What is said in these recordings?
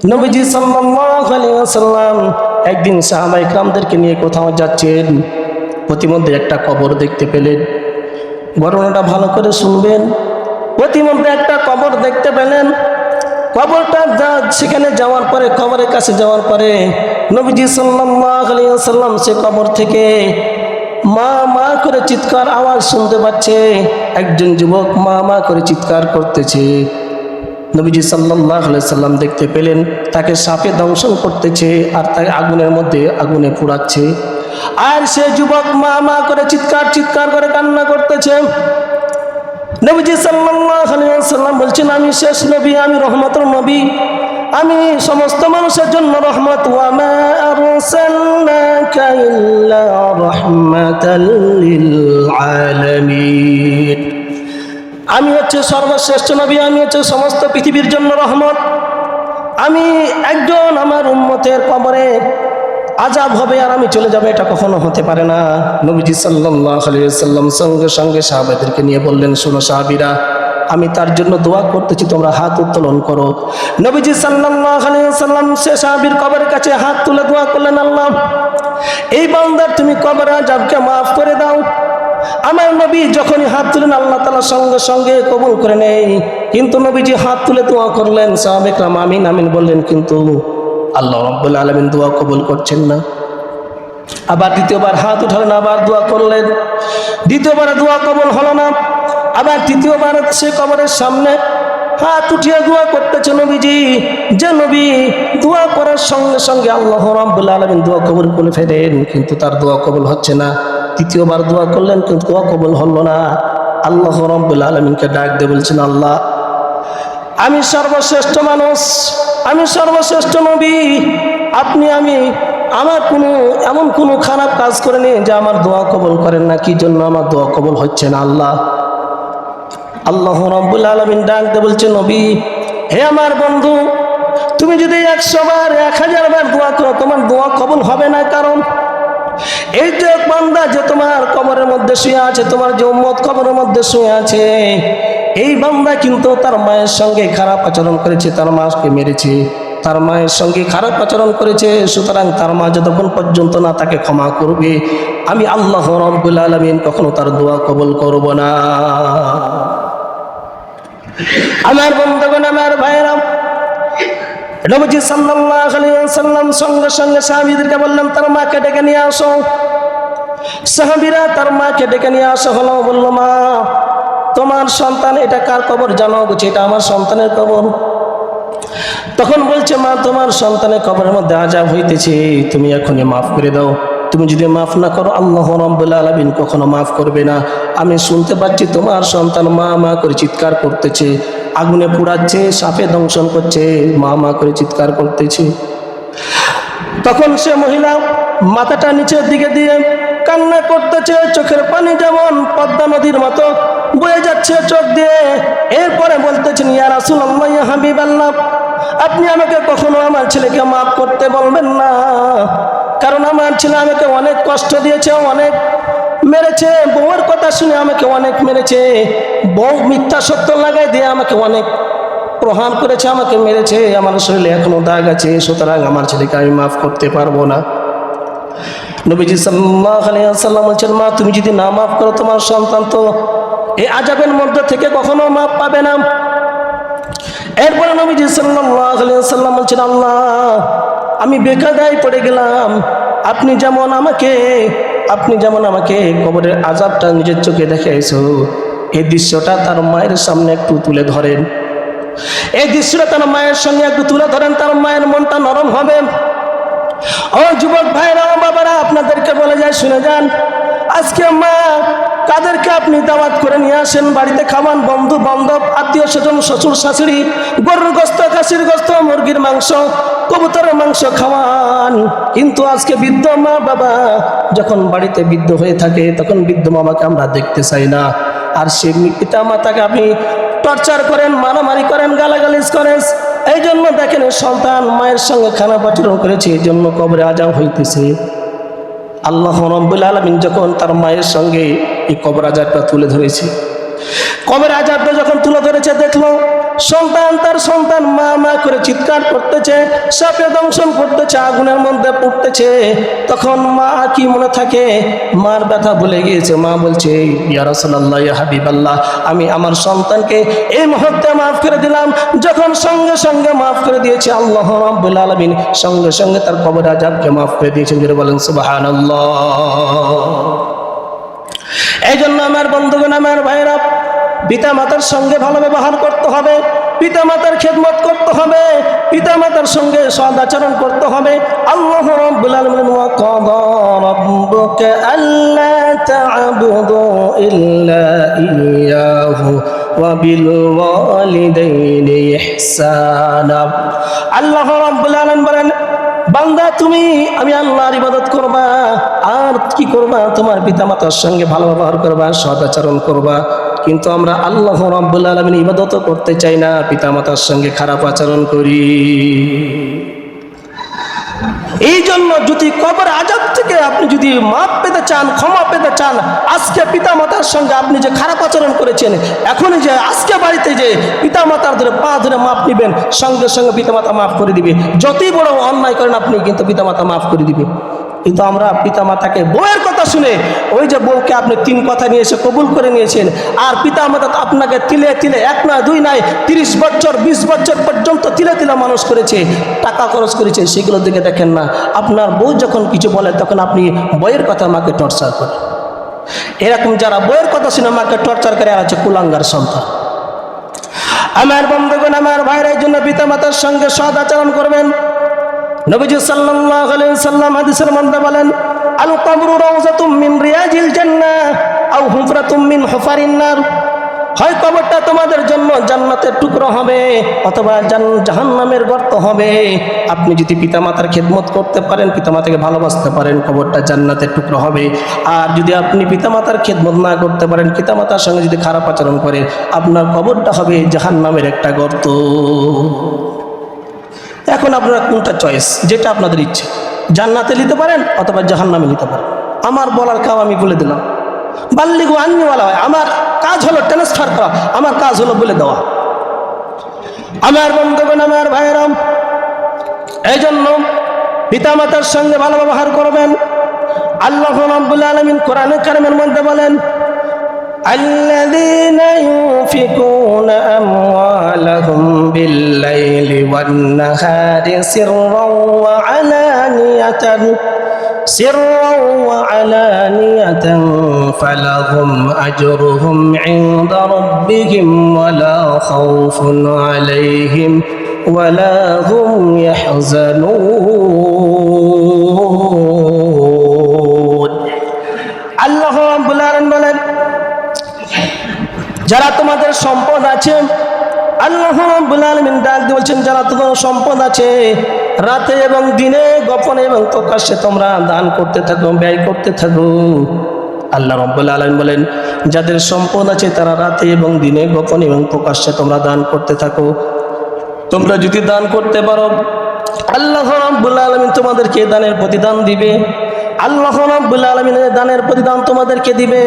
নবীজি সাল্লাল্লাহু আলাইহি ওয়াসাল্লাম একদিন সাহাবায়ে কেরামদেরকে নিয়ে কোথাও যাচ্ছেন, প্রতিমধ্যে একটা কবর দেখতে পেলেন। ঘটনাটা ভালো করে শুনবেন। প্রতিমধ্যে একটা কবর দেখতে পেলেন। কবরটা সেখানে যাওয়ার পরে, কবরের কাছে যাওয়ার পরে নবীজি সাল্লাল্লাহু আলাইহি ওয়াসাল্লাম সে কবর থেকে মা মা করে চিৎকার আওয়াজ শুনতে পাচ্ছে। একজন যুবক মা মা করে চিৎকার করতেছে। নবীজি সাল্লাল্লাহু আলাইহি সাল্লাম দেখতে পেলেন তাকে সাপে দংশন করতেছে আর তাকে আগুনের মধ্যে আগুনে পোড়াচ্ছে। আর সে যুবক মা মা করে চিৎকার করে কান্না করতেছে। নবীজি সাল্লাল্লাহু আলাইহি ওয়াসাল্লাম বলছেন, আমি শেষ নবী, আমি রহমতের নবী, আমি সমস্ত মানুষের জন্য রহমত। ওয়া মা আরসালনাকা ইল্লা রাহমাতাল লিল আলামিন। আমি হচ্ছে সর্বশ্রেষ্ঠ নবী, আমি হচ্ছে সমস্ত পৃথিবীর জন্য রহমত। আমি একজন আমার উম্মতের কবরে আযাব হবে আর আমি চলে যাব, এটা কখনো হতে পারে না। নবীজি সাল্লাল্লাহু আলাইহি ওয়াসাল্লাম সঙ্গে সঙ্গে সাহাবাদেরকে নিয়ে বললেন, শোনো সাহাবীরা, আমি তার জন্য দোয়া করতেছি, তোমরা হাত উত্তোলন করো। নবীজি সাল্লাল্লাহু আলাইহি ওয়াসাল্লাম সে সাহাবীর কবরের কাছে হাত তুলে দোয়া করলেন, আল্লাহ এই বান্দার তুমি কবরের আযাবকে মাফ করে দাও। আমার নবী যখনই হাত তুলেন আল্লাহ তাআলা সঙ্গে সঙ্গে কবুল করে নেয়। কিন্তু নবীজি হাত তুলে দোয়া করলেন, সাহাবায়ে কেরাম আমিন আমিন বললেন, কিন্তু আল্লাহ রাব্বুল আলামিন দোয়া কবুল করছেন না। আবার দ্বিতীয়বার হাত উঠালেন, আবার দোয়া করলেন, দ্বিতীয়বার দোয়া কবুল হলো না। আবার তৃতীয়বার সে কবরের সামনে হাত উঠিয়ে দোয়া করতেছে নবীজি, যে নবী দোয়া করার সঙ্গে সঙ্গে আল্লাহ রাব্বুল আলামিন দোয়া কবুল করে ফেলেন, কিন্তু তার দোয়া কবুল হচ্ছে না। তৃতীয়বার দোয়া করলেন, কিন্তু দোয়া কবুল হলো না। আল্লাহ রাব্বুল আলামিনকে ডাক দিয়ে বলছেন, আল্লাহ আমি সর্বশ্রেষ্ঠ মানুষ, আমি সর্বশ্রেষ্ঠ নবী, আপনি আমার এমন কোনো খারাপ কাজ করেনি যে আমার দোয়া কবুল করেন না, কি জন্য আমার দোয়া কবুল হচ্ছে না আল্লাহ? আল্লাহ রাব্বুল আলামিন ডাক দিয়ে বলছেন, নবী হে আমার বন্ধু, তুমি যদি 100 বার 1000 বার দোয়া করো তোমার দোয়া কবুল হবে না। কারণ এই যে বান্দা যে তোমার কবরের মধ্যে শুয়ে আছে, তোমার যে উম্মত কবরের মধ্যে শুয়ে আছে, এই বান্দা কিন্তু তার মায়ের সঙ্গে খারাপ আচরণ করেছে, তার মাকে মেরেছে, তার মায়ের সঙ্গে খারাপ আচরণ করেছে। সুতরাং তার মা যতক্ষণ পর্যন্ত না তাকে ক্ষমা করবে, আমি আল্লাহ রাব্বুল আলামিন কখনো তার দোয়া কবুল করব না। আমার বন্ধুগণ, আমার ভাইরা, নবীজি সাল্লাল্লাহু আলাইহি ওয়াসাল্লাম সঙ্গে সঙ্গে সাহাবীদেরকে বললেন, তার মাকে ডেকে নিয়ে আসো। সাহাবীরা তার মাকে ডেকে নিয়ে আসা হলো। বলল, মা তোমার সন্তান, এটা কার কবর জানো? বলছে, এটা আমার সন্তানের কবর। তখন বলছে, মা তোমার সন্তানের কবরের মধ্যে আযাব হইতেছে, তুমি এখনই মাফ করে দাও। তুমি যদি মাফ না করো আল্লাহ রাব্বুল আলামিন কখনো মাফ করবে না। আমি শুনতে পাচ্ছি তোমার সন্তান মা মা করে চিৎকার করতেছে, আগুনে পোড়াচ্ছে, সাপে দংশন করছে, মা মা করে চিৎকার করতেছে। তখন সে মহিলা মাথাটা নিচের দিকে দিয়ে কান্না করতেছে, চোখের পানি যেমন পদ্মা নদীর মতো বয়ে যাচ্ছে চোখ দিয়ে। এরপরে বলতেছেন, ইয়া রাসূলুল্লাহ, ইয়া হাবিবাল্লাহ, আপনি আমাকে কখনো আমার ছেলেকে মাফ করতে বলবেন না, কারণ আমার ছেলে আমাকে অনেক কষ্ট দিয়েছে, অনেক মেরেছে, বউয়ের কথা শুনে আমাকে অনেক মেরেছে, বউ মিথ্যা সত্য লাগাই দিয়ে আমাকে অনেক প্রহার করেছে, আমাকে মেরেছে, আমার শরীরে এখনো দাগ আছে, সুতরাং আমার ছেলেকে আমি মাফ করতে পারবো না। নবীজি সাল্লাল্লাহু আলাইহি ওয়াসাল্লাম বলছেন, মা তুমি যদি না মাফ করো তোমার সন্তান তো এই আযাবের মধ্যে থেকে কখনো মাফ পাবে না। এরপরে নবীজি সাল্লাল্লাহু আলাইহি ওয়াসাল্লাম বলছেন, আল্লাহ আমি বেকায়দায় পড়ে গেলাম, আপনি যেমন আমাকে কবরের আযাবটা নিজের চোখে দেখাইছো, এই দৃশ্যটা তার মায়ের সামনে একটু তুলে ধরেন, এই দৃশ্যটা তার মায়ের সঙ্গে একটু তুলে ধরেন, তার মায়ের মনটা নরম হবে। ও যুবক ভাইরা, ও বাবারা, আপনাদেরকে বলে যায়, শুনে যান। আজকে মা কাদেরকে আপনি দাওয়াত করে নিয়ে আসেন, বাড়িতে খাওয়ান, বন্ধু বান্ধব আত্মীয় স্বজন শ্বশুর শাশুড়ি, গরুর গোস্ত, খাসির গোস্ত, মুরগির মাংস, কবুতরের মাংস খাওয়ান, কিন্তু আজকে বৃদ্ধ মা বাবা যখন বাড়িতে বৃদ্ধ হয়ে থাকে তখন বৃদ্ধ মামাকে আমরা দেখতে চাই না। আর সে পিতা মাতাকে আপনি টর্চার করেন, মারামারি করেন, গালাগালিজ করেন। এই জন্য দেখেন সন্তান মায়ের সঙ্গে খারাপ আচরণ করেছে, এই জন্য কবরে আযাব হইতেছে। আল্লাহ রাব্বুল আলামিন যখন তার মায়ের সঙ্গে এই কবর আযাবটা তুলে ধরেছে, কবর আযাবটা যখন তুলে ধরেছে, দেখলো সন্তান তার সন্তান মা মা করে চিৎকার করতেছে, সাপে দংশন করতেছে, আগুনের মধ্যে পড়তেছে। তখন মা কি মনে থাকে, মার ব্যথা ভুলে গিয়েছে। মা বলছে, ইয়া রাসূলুল্লাহ, ইয়া হাবিবাল্লাহ, আমি আমার সন্তানকে এই মুহূর্তে মাফ করে দিলাম। যখন সঙ্গে সঙ্গে মাফ করে দিয়েছে, আল্লাহ রাব্বুল আলামিন সঙ্গে সঙ্গে তার কবর আযাবকে মাফ করে দিয়েছেন। যারা বলেন সুবহানাল্লাহ। এই জন্য আমার বন্ধুগণ, আমার ভাইরা, পিতা মাতার সঙ্গে ভালো ব্যবহার করতে হবে, পিতা মাতার খেদমত করতে হবে, পিতা মাতার সঙ্গে সদ আচরণ করতে হবে। আল্লাহ রাব্বুল আলামিন ওয়া কাদা রাব্বুকা আল্লা তা'বুদু ইল্লা ইয়্যাহু ওয়া বিল ওয়ালিদাইনি ইহসানা। আল্লাহ রাব্বুল আলামিন বলেন, বান্দা তুমি আমি আল্লাহর ইবাদত করবা, আর কি করবা, তোমার পিতামাতার সঙ্গে ভালো ব্যবহার করবা, সদাচরণ করবা। কিন্তু আমরা আল্লাহ রাব্বুল আলামিন ইবাদত করতে চাই না, পিতামাতার সঙ্গে খারাপ আচরণ করি। এই জন্য যদি কবর আযাব থেকে আপনি যদি মাপ পেতে চান, ক্ষমা পেতে চান, আজকে পিতামাতার সঙ্গে আপনি যে খারাপ আচরণ করেছেন, এখনই যে আজকে বাড়িতে যে পিতামাতার ধরে পা ধরে মাপ নেবেন, সঙ্গে সঙ্গে পিতামাতা মাফ করে দিবে। যতই বড় অন্যায় করেন আপনি, কিন্তু পিতামাতা মাফ করে দিবে। কিন্তু আমরা পিতামাতাকে বউয়ের কথা শুনে, ওই যে বউকে আপনি 3 কথা নিয়ে এসে কবুল করে নিয়েছেন, আর পিতামাতা আপনাকে তিলে তিলে, 1 নয় 2 নয় 30 বছর 20 বছর পর্যন্ত তিলে তিলে মানুষ করেছে, টাকা খরচ করেছে, সেগুলো দিকে দেখেন না। আপনার বউ যখন কিছু বলে তখন আপনি বউয়ের কথা মাকে টর্চার করেন। এরকম যারা বউয়ের কথা শুনে মাকে টর্চার করে, আর হচ্ছে কুলাঙ্গার সন্তান। আমার বন্ধুগণ, আমার ভাইরা, এই জন্য পিতামাতার সঙ্গে সদ আচরণ করবেন। নবীজি সাল্লাল্লাহু আলাইহি সাল্লাম হাদিসের মধ্যে বলেন, আল কবরু রাউযাতুম মিন রিয়াজিল জান্নাহ আও হুফরাতুম মিন হুফারিন নার। হয় কবরটা তোমাদের জন্য জান্নাতের টুকরো হবে, অথবা জাহান্নামের গর্ত হবে। আপনি যদি পিতামাতার খেদমত করতে পারেন, পিতামাতাকে ভালোবাসতে পারেন, কবরটা জান্নাতের টুকরো হবে। আর যদি আপনি পিতামাতার খেদমত না করতে পারেন, পিতামাতার সঙ্গে যদি খারাপ আচরণ করেন, আপনার কবরটা হবে জাহান্নামের একটা গর্ত। এখন আপনারা কোনটা চয়েস, যেটা আপনাদের ইচ্ছে, জান্নাতে নিতে পারেন অথবা জাহান্নামে নিতে পারেন। আমার বলার কাম আমি বলে দিলাম, বাল্লিগু আন্নি বলা হয়, আমার কাজ হলো ট্রান্সফার করা, আমার কাজ হলো বলে দেওয়া। আমার বন্ধুগণ, আমার ভাইরা, এই জন্য পিতামাতার সঙ্গে ভালো ব্যবহার করবেন। আল্লাহ রাব্বুল আলামিন কোরআনে কারিমের মধ্যে বলেন, الذين ينفقون أموالهم بالليل والنهار سرا وعلانية فلهم أجرهم عند ربهم ولا خوف عليهم ولا هم يحزنون। আল্লাহ রাব্বুল আলামিন বলেন, যারা তোমাদের সম্পদ আছে, আল্লাহ রাব্বুল আলামিন ডাক দিয়ে বলছেন, যারা তোমাদের সম্পদ আছে, রাতে এবং দিনে, গোপনে এবং প্রকাশ্যে তোমরা দান করতে থাকো, ব্যয় করতে থাকো। আল্লাহ রাব্বুল আলামিন বলেন, যাদের সম্পদ আছে তারা রাতে এবং দিনে, গোপনে এবং প্রকাশ্যে তোমরা দান করতে থাকো। তোমরা যদি দান করতে পারো, আল্লাহ রাব্বুল আলামিন তোমাদেরকে দানের প্রতিদান দিবে। আল্লাহ রাব্বুল আলামিন দানের প্রতিদান তোমাদেরকে দিবে।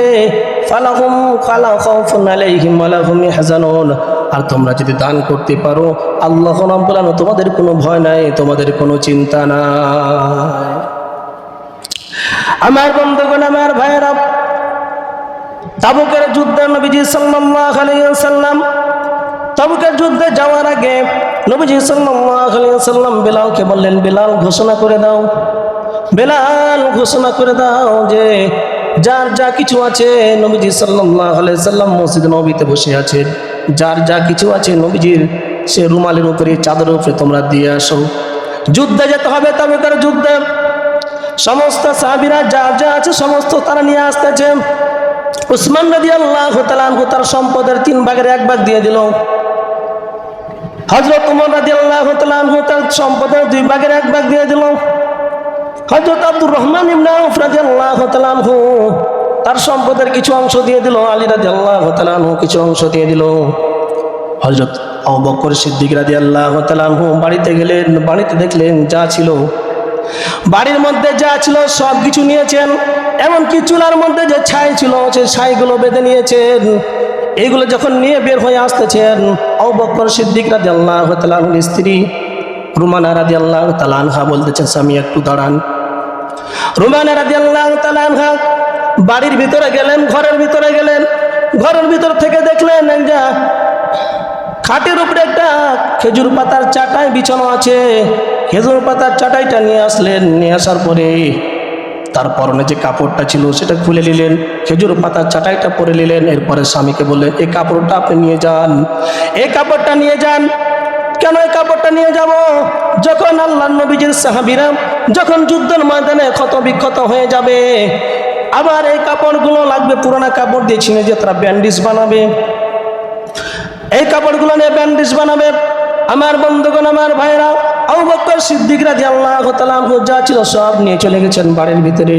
ফালাহুম ফালা খাউফুন আলাইহিম ওয়ালা হুম ইয়াহজানুন। আর তোমরা যদি দান করতে পারো, আল্লাহ রাব্বুল আলামিন তোমাদের কোনো ভয় নাই, তোমাদের কোনো চিন্তা নাই। আমার বন্ধুগণ, আমার ভাইরা, তাবুকের যুদ্ধে নবীজি সাল্লাল্লাহু আলাইহি ওয়াসাল্লাম, তাবুকের যুদ্ধে যাওয়ার আগে নবীজি সাল্লাল্লাহু আলাইহি ওয়াসাল্লাম বেলালকে বললেন, বেলাল ঘোষণা করে দাও, বেলাল ঘোষণা করে দাও যে যার যা কিছু আছে, নবীজি সাল্লাল্লাহু আলাইহি সাল্লাম মসজিদ নববীতে বসে আছেন, যার যা কিছু আছে নবীজির সে রুমালের উপরে, চাদরের উপরে তোমরা দিয়ে আসো। যুদ্ধে যেতে হবে, তাবুকের যুদ্ধে সমস্ত সাহাবীরা যা যা আছে সমস্ত তারা নিয়ে আসতেছে। উসমান রাদিয়াল্লাহু তাআলা আনহু তার সম্পদের 3 ভাগের 1 ভাগ দিয়ে দিল। হযরত ওমর রাদিয়াল্লাহু তাআলা আনহু তার সম্পদের 2 ভাগের 1 ভাগ দিয়ে দিল। হযরত আব্দুর রহমান ইবনে আউফ রাদিয়াল্লাহু তাআলা আনহু তার সম্পদের কিছু অংশ দিয়ে দিল। আলী রাদিয়াল্লাহু তাআলা আনহু কিছু অংশ দিয়ে দিল। হযরত আবু বকর সিদ্দিক রাদিয়াল্লাহু তাআলা আনহু বাড়িতে গেলেন, বাড়িতে দেখলেন যা ছিল, বাড়ির মধ্যে যা ছিল সব কিছু নিয়েছেন। এমনকি চুলার মধ্যে যে ছাই ছিল, সেই ছাইগুলো বেঁধে নিয়েছেন। এইগুলো যখন নিয়ে বের হয়ে আসতেছেন, আবু বকর সিদ্দিক রাদিয়াল্লাহু তাআলা আনহুর স্ত্রী রুমানা রাদিয়াল্লাহু তাআলা আনহা বলতেছেন, স্বামী একটু দাঁড়ান। রুমানা রাদিয়াল্লাহু তাআলা আনহা বাড়ির ভিতরে গেলেন, ঘরের ভিতরে গেলেন। ঘরের ভিতর থেকে দেখলেন একটা খাটের উপরে একটা খেজুর পাতার চাটাই বিছানো আছে। খেজুর পাতার চাটাইটা নিয়ে আসলেন। নিয়ে আসার পরে তার পরনে যে কাপড়টা ছিল সেটা খুলে নিলেন, খেজুর পাতার চাটাইটা পরে নিলেন। এরপরে স্বামীকে বললেন, এই কাপড়টা আপনি নিয়ে যান, এই কাপড়টা নিয়ে যান। কেন এই কাপড়টা নিয়ে যাব? যখন আল্লাহর নবীজির সাহাবীরা যখন যুদ্ধের ময়দানে ক্ষত বিক্ষত হয়ে যাবে, আবার এই কাপড়গুলো লাগবে, পুরোনো কাপড় দিয়ে ছিঁড়ে যে তারা ব্যান্ডেজ বানাবে, এই কাপড়গুলো নিয়ে ব্যান্ডেজ বানাবে। আমার বন্ধুগণ, আমার ভাইরা, আবু বকর সিদ্দিক রাদিয়াল্লাহু তাআলা আনহু যা ছিল সব নিয়ে চলে গেছেন বাড়ির ভিতরে।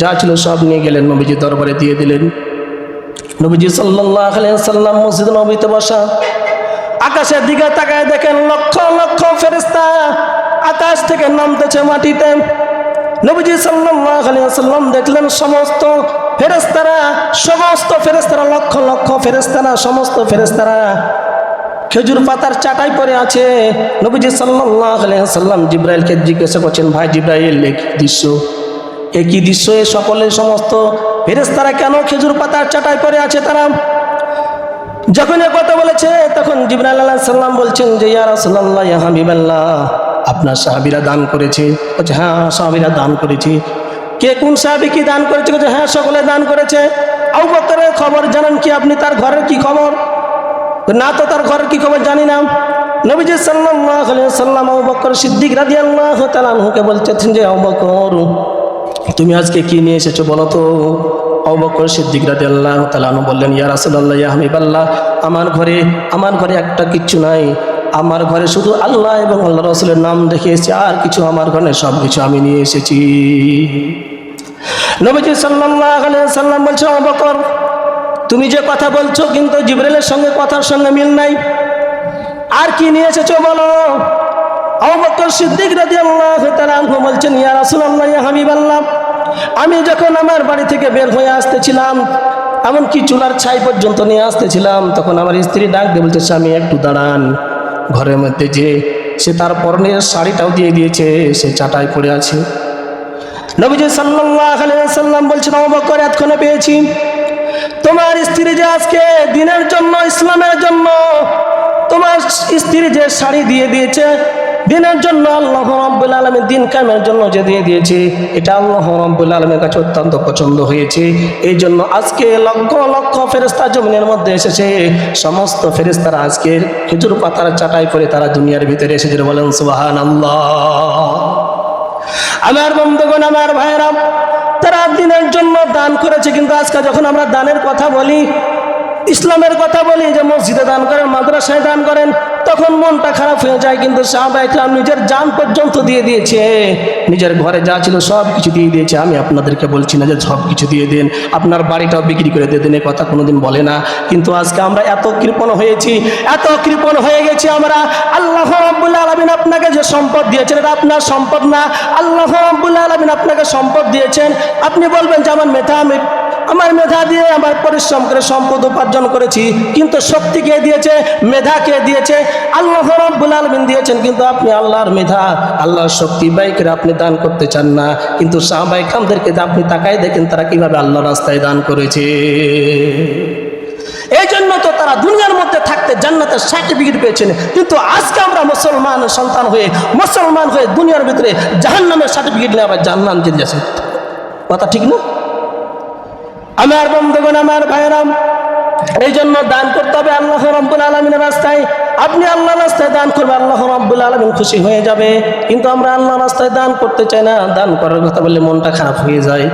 যা ছিল সব নিয়ে গেলেন, নবীজির দরবারে দিয়ে দিলেন। নবীজি সাল্লাল্লাহু আলাইহি ওয়াসাল্লাম মসজিদ নববীতে বসা, আকাশের দিকে তাকায় দেখেন লক্ষ লক্ষ ফেরেশতা আকাশ থেকে নামতেছে মাটিতে। নবীজি সাল্লাল্লাহু আলাইহি ওয়াসাল্লাম দেখলেন সমস্ত ফেরেশতারা লক্ষ লক্ষ ফেরেশতারা, সমস্ত ফেরেশতারা খেজুর পাতার চাটাই পরে আছে। নবীজি সাল্লাল্লাহু আলাইহি ওয়াসাল্লাম জিবরাইলকে জিজ্ঞাসা করছেন, ভাই জিবরাইল, একই দৃশ্য এ সকলের সমস্ত ফেরেশতারা কেন খেজুর পাতার চাটাই পরে আছে? তারা যখন এ কথা বলেছে তখন জিবরাইল আলাইহিস সালাম বলছেন যে, ইয়া রাসূলুল্লাহ, ইয়া হাবিবাল্লাহ, আপনার সাহাবীরা দান করেছে। বলছে, হ্যাঁ সাহাবীরা দান করেছে। কে কোন সাহাবী কি দান করেছে? বলছে, হ্যাঁ সকলে দান করেছে। আবু বকরের খবর জানেন কি আপনি? তার ঘরের কি খবর? না তো তার ঘরের কি খবর জানি না। নবীজি সাল্লাল্লাহু আলাইহি ওয়াসাল্লাম আবু বকর সিদ্দিক রাদিয়াল্লাহু তাআলা আনহুকে বলতেছেন যে, আবু বকর, তুমি আজকে কি নিয়ে এসেছো বলো তো? আবু বকর সিদ্দিক রাদিয়াল্লাহু তাআলা আনহু বললেন, ইয়া রাসূলুল্লাহ, ইয়া হাবিবাল্লাহ, আমার ঘরে একটা কিচ্ছু নাই। আমার ঘরে শুধু আল্লাহ এবং আল্লাহ রাসূলের নাম রেখে এসেছি, আর কিছু আমার ঘরে সব কিছু আমি নিয়ে এসেছি। নবীজি সাল্লাল্লাহু আলাইহি ওয়াসাল্লাম বলছেন, আবু বকর, তুমি যে কথা বলছো কিন্তু জিবরাইলের সঙ্গে কথার সঙ্গে মিল নাই। আর কি নিয়ে এসেছো বলো? আবু বকর সিদ্দিক রাদিয়াল্লাহু তাআলা আনহু বলছেন, ইয়া রাসূলুল্লাহ, ইয়া হাবিবাল্লাহ, আমি যখন আমার বাড়ি থেকে বের হয়ে আসতেছিলাম, এমনকি চুলার ছাই পর্যন্ত নিয়ে আসতেছিলাম, তখন আমার স্ত্রী ডাক দিয়ে বলছে, স্বামী একটু দাঁড়ান। ঘরের মধ্যে যে সে তার পরনের শাড়িটাও দিয়ে দিয়েছে, সে চাটাই পড়ে আছে। নবীজি সাল্লাল্লাহু আলাইহি ওয়াসাল্লাম বলছেন, আবু বকর, এতক্ষণে পেয়েছি তোমার স্ত্রী যে আজকে দিনের জন্য, ইসলামের জন্য তোমার স্ত্রী যে শাড়ি দিয়ে দিয়েছে, দিনের জন্য আল্লাহ রাব্বুল আলামিন দিন কায়েমের জন্য যে দিয়ে দিয়েছে, এটা আল্লাহ রাব্বুল আলামিনের কাছে অত্যন্ত পছন্দ হয়েছে। এই জন্য আজকে লক্ষ লক্ষ ফেরেশতা জমিনের মধ্যে এসেছে। সমস্ত ফেরেশতারা আজকে খেজুর পাতার চাটাই করে তারা দুনিয়ার ভিতরে এসেছে। বলেন সুবহানাল্লাহ। আমার বন্ধুগণ, আমার ভাইরা, তারা দিনের জন্য দান করেছে। কিন্তু আজকে যখন আমরা দানের কথা বলি, ইসলামের কথা বলি, যে মসজিদে দান করেন, মাদ্রাসায় দান করেন, তখন মনটা খারাপ হয়ে যায়। কিন্তু সাহাবায়ে কেরাম নিজের জান পর্যন্ত দিয়ে দিয়েছে, নিজের ঘরে যা ছিল সব কিছু দিয়ে দিয়েছে। আমি আপনাদেরকে বলছি না যে সব কিছু দিয়ে দেন, আপনার বাড়িটাও বিক্রি করে দিয়ে দেন, এ কথা কোনোদিন বলে না। কিন্তু আজকে আমরা এত কৃপণ হয়েছি, এত কৃপণ হয়ে গেছি আমরা। আল্লাহ রাব্বুল আলামিন আপনাকে যে সম্পদ দিয়েছেন, এটা আপনার সম্পদ না। আল্লাহ রাব্বুল আলামিন আপনাকে সম্পদ দিয়েছেন। আপনি বলবেন যে আমার মেধা দিয়ে, আমার পরিশ্রম করে সম্পদ উপার্জন করেছি, কিন্তু শক্তি কে দিয়েছে? মেধা কে দিয়েছে? আল্লাহ রাব্বুল আলামিন দিয়েছেন। কিন্তু আপনি আল্লাহর মেধা, আল্লাহর শক্তি ব্যয় করে আপনি দান করতে চান না। কিন্তু সাহাবায়ে কেরামদেরকে আপনি তাকায় দেখেন তারা কিভাবে আল্লাহর রাস্তায় দান করেছে। এই জন্য তো তারা দুনিয়ার মধ্যে থাকতে জান্নাতের সার্টিফিকেট পেয়েছেন। কিন্তু আজকে আমরা মুসলমান সন্তান হয়ে, মুসলমান হয়ে দুনিয়ার ভিতরে জাহান্নামের সার্টিফিকেট নিয়ে আবার জান্নাত যেতে যাচ্ছে। কথা ঠিক না? আমার বন্ধুগণ, আমার ভাইরা, এই জন্য দান করতে হবে আল্লাহ রাব্বুল আলামিনের রাস্তায়। আপনি আল্লাহর রাস্তায় দান করবে, আল্লাহ রাব্বুল আলামিন খুশি হয়ে যাবে। কিন্তু আমরা আল্লাহর রাস্তায় দান করতে চাই না, দান করার কথা বললে মনটা খারাপ হয়ে যায়।